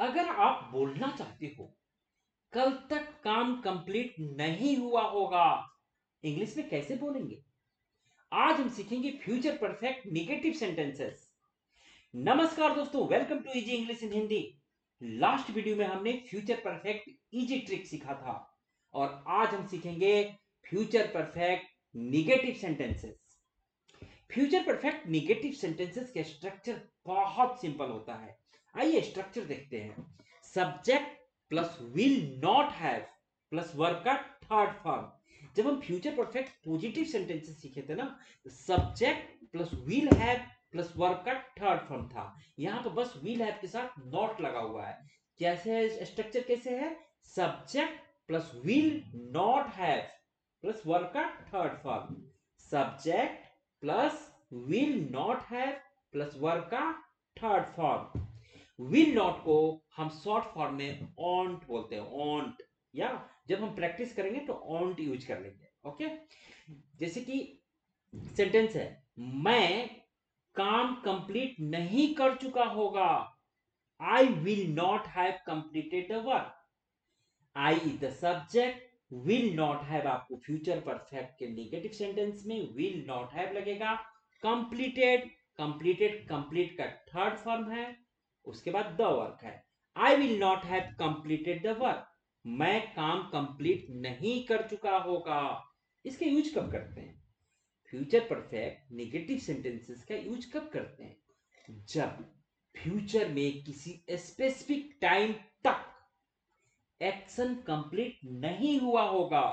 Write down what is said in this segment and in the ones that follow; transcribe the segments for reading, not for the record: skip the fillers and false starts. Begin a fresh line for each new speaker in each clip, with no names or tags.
अगर आप बोलना चाहते हो कल तक काम कंप्लीट नहीं हुआ होगा, इंग्लिश में कैसे बोलेंगे? आज हम सीखेंगे फ्यूचर परफेक्ट नेगेटिव सेंटेंसेस। नमस्कार दोस्तों, welcome to easy English in Hindi. Last video में हमने फ्यूचर परफेक्ट इजी ट्रिक सीखा था और आज हम सीखेंगे future perfect negative sentences. Future perfect negative sentences का स्ट्रक्चर बहुत सिंपल होता है। आइए स्ट्रक्चर देखते हैं। Subject plus will not have plus verb का थर्ड फॉर्म। जब हम फ्यूचर परफेक्ट पॉजिटिव सेंटेंसेस सीखे थे ना, तो subject plus will have plus verb का थर्ड फॉर्म था। यहां पर बस विल हैव के साथ नॉट लगा हुआ है। कैसे स्ट्रक्चर कैसे है? Subject plus will not have plus verb का third form. Subject plus will not have plus verb का थर्ड फॉर्म। विल नॉट को हम शॉर्ट फॉर्म में ऑन्ट बोलते हैं, ऑन्ट, या जब हम प्रैक्टिस करेंगे तो ऑन्ट यूज कर लेंगे। ओके, जैसे कि सेंटेंस है, मैं काम कंप्लीट नहीं कर चुका होगा। I will not have completed the work. I is the subject, will not have आपको फ्यूचर परफेक्ट के नेगेटिव सेंटेंस में विल नॉट हैव लगेगा। कंप्लीटेड, कंप्लीटेड कंप्लीट का थर्ड फॉर्म है, उसके बाद द वर्क है। आई will not have completed the work, मैं काम कंप्लीट नहीं कर चुका होगा। इसके यूज कब करते हैं? फ्यूचर परफेक्ट नेगेटिव सेंटेंसेस का यूज कब करते हैं? जब फ्यूचर में किसी स्पेसिफिक टाइम तक एक्शन कंप्लीट नहीं हुआ होगा।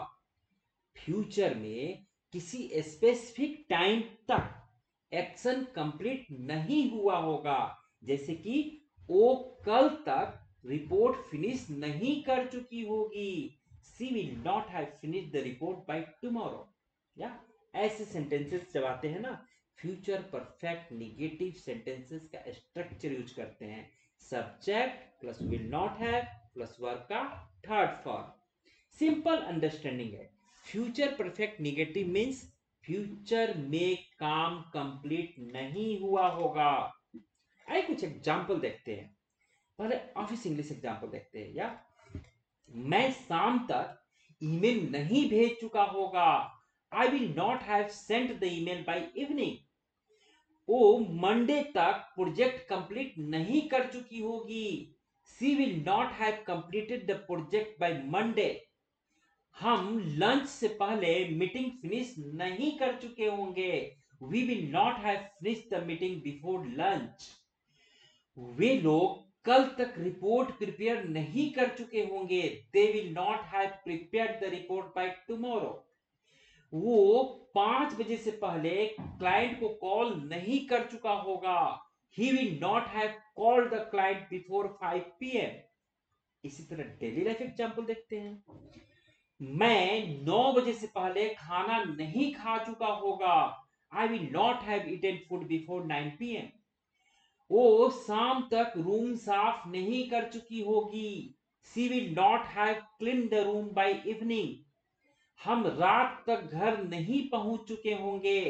फ्यूचर में किसी स्पेसिफिक टाइम तक एक्शन कंप्लीट नहीं हुआ होगा, जैसे कि वो कल तक रिपोर्ट फिनिश नहीं कर चुकी होगी। She will not have finish the report by tomorrow. या ऐसे सेंटेंसेस जब आते हैं ना, फ्यूचर परफेक्ट नेगेटिव सेंटेंसेस का स्ट्रक्चर यूज करते हैं। Subject plus will not have plus verb का थर्ड फॉर्म। सिंपल अंडरस्टैंडिंग है। Future perfect negative means future में काम कंप्लीट नहीं हुआ होगा। आइए कुछ एग्जांपल देखते हैं। पहले ऑफिस इंग्लिश एग्जांपल देखते हैं। या मैं शाम तक ईमेल नहीं भेज चुका होगा। I will not have sent the email by evening. वो मंडे तक प्रोजेक्ट कंप्लीट नहीं कर चुकी होगी। She will not have completed the project by Monday. हम लंच से पहले मीटिंग फिनिश नहीं कर चुके होंगे। We will not have finish the meeting before lunch. वे लोग कल तक रिपोर्ट प्रिपेयर नहीं कर चुके होंगे। They will not have prepared the report by tomorrow. वो 5 बजे से पहले क्लाइंट को कॉल नहीं कर चुका होगा। He will not have called the client before 5 PM। इसी तरह डेली लाइफ एग्जांपल देखते हैं। मैं 9 बजे से पहले खाना नहीं खा चुका होगा। I will not have eaten food before 9 PM। वो शाम तक रूम साफ नहीं कर चुकी होगी। She will not have clean the room by evening. हम रात तक घर नहीं पहुंच चुके होंगे।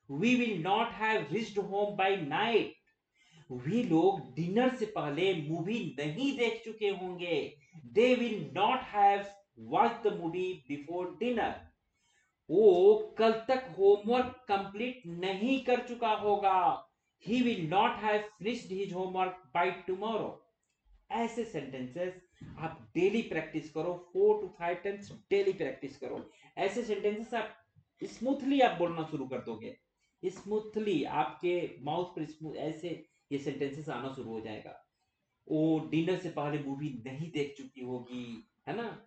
We will not have reached home by night. वे लोग डिनर से पहले मूवी नहीं देख चुके होंगे। They will not have watch the movie before dinner. वो कल तक होमवर्क कंप्लीट नहीं कर चुका होगा। He will not have finished his homework by tomorrow. ऐसे सेंटेंसेस आप डेली प्रैक्टिस करो, 4 to 5 टाइम्स डेली प्रैक्टिस करो। ऐसे सेंटेंसेस आप स्मूथली आप बोलना शुरू कर दोगे। स्मूथली आपके माउथ पर ऐसे ये सेंटेंसेस आना शुरू हो जाएगा। वो डिनर से पहले मूवी नहीं देख चुकी होगी, है ना।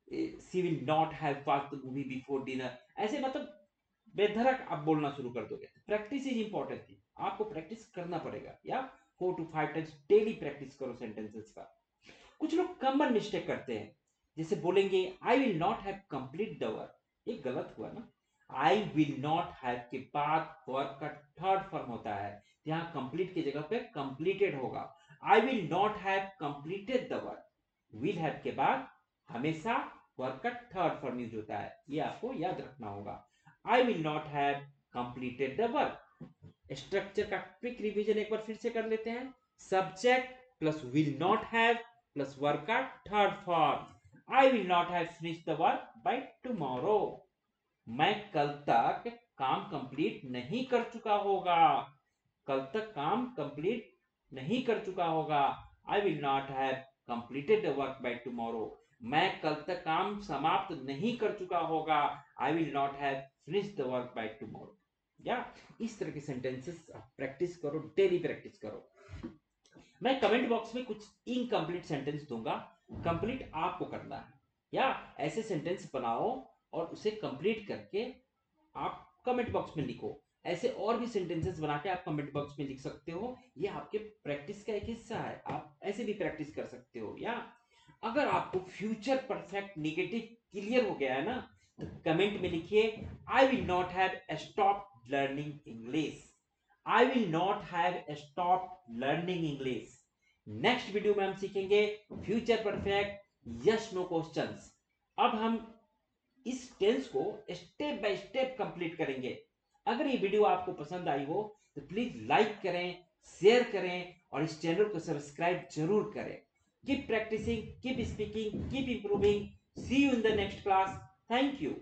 She will not have watched the movie before dinner. ऐसे मतलब बेधड़क आप बोलना शुरू कर दोगे। प्रैक्टिस इज इंपॉर्टेंट थी, आपको प्रैक्टिस करना पड़ेगा। या 4 to 5 टाइम्स डेली प्रैक्टिस करो सेंटेंसेस का। कुछ लोग कॉमन मिस्टेक करते हैं, जैसे बोलेंगे आई will not have complete the work. ये गलत हुआ ना। आई विल नॉट हैव के बाद वर्क का थर्ड फॉर्म होता है, यहाँ कंप्लीट की जगह पे कंप्लीटेड होगा। I will not have completed the work. Will have के बाद हमेशा वर्क का थर्ड फॉर्म यूज होता है, ये आपको याद रखना होगा। I will not have completed the work. Structure का क्विक रिवीजन एक बार फिर से कर लेते हैं। Subject plus will not have plus verb का third form. I will not have finished the work by tomorrow. मैं कल तक काम कंप्लीट नहीं कर चुका होगा। कल तक काम कंप्लीट नहीं कर चुका होगा। I will not have completed the work by tomorrow. मैं कल तक काम समाप्त नहीं कर चुका होगा। I will not have finished the work by tomorrow. या इस तरह के सेंटेंसेस प्रैक्टिस करो, डेली प्रैक्टिस करो। मैं कमेंट बॉक्स में कुछ इनकम्प्लीट सेंटेंस दूंगा, कंप्लीट आपको करना है। या ऐसे सेंटेंस बनाओ और उसे कंप्लीट करके आप कमेंट बॉक्स में लिखो। ऐसे और भी सेंटेंसेस बना के आप कमेंट बॉक्स में लिख सकते हो। ये आपके प्रैक्टिस का एक हिस्सा है, आप ऐसे भी प्रैक्टिस कर सकते हो। या अगर आपको फ्यूचर परफेक्ट नेगेटिव क्लियर हो गया है ना, तो कमेंट में लिखिए I will not have stop learning English. I will not have stop learning English. Next video में हम सीखेंगे future perfect yes no questions. अब हम इस टेंस को स्टेप बाय स्टेप कंप्लीट करेंगे। अगर ये वीडियो आपको पसंद आई हो तो प्लीज लाइक करें, शेयर करें और इस चैनल को सब्सक्राइब जरूर करें। Keep practising, keep speaking, keep improving. See you in the next class. Thank you.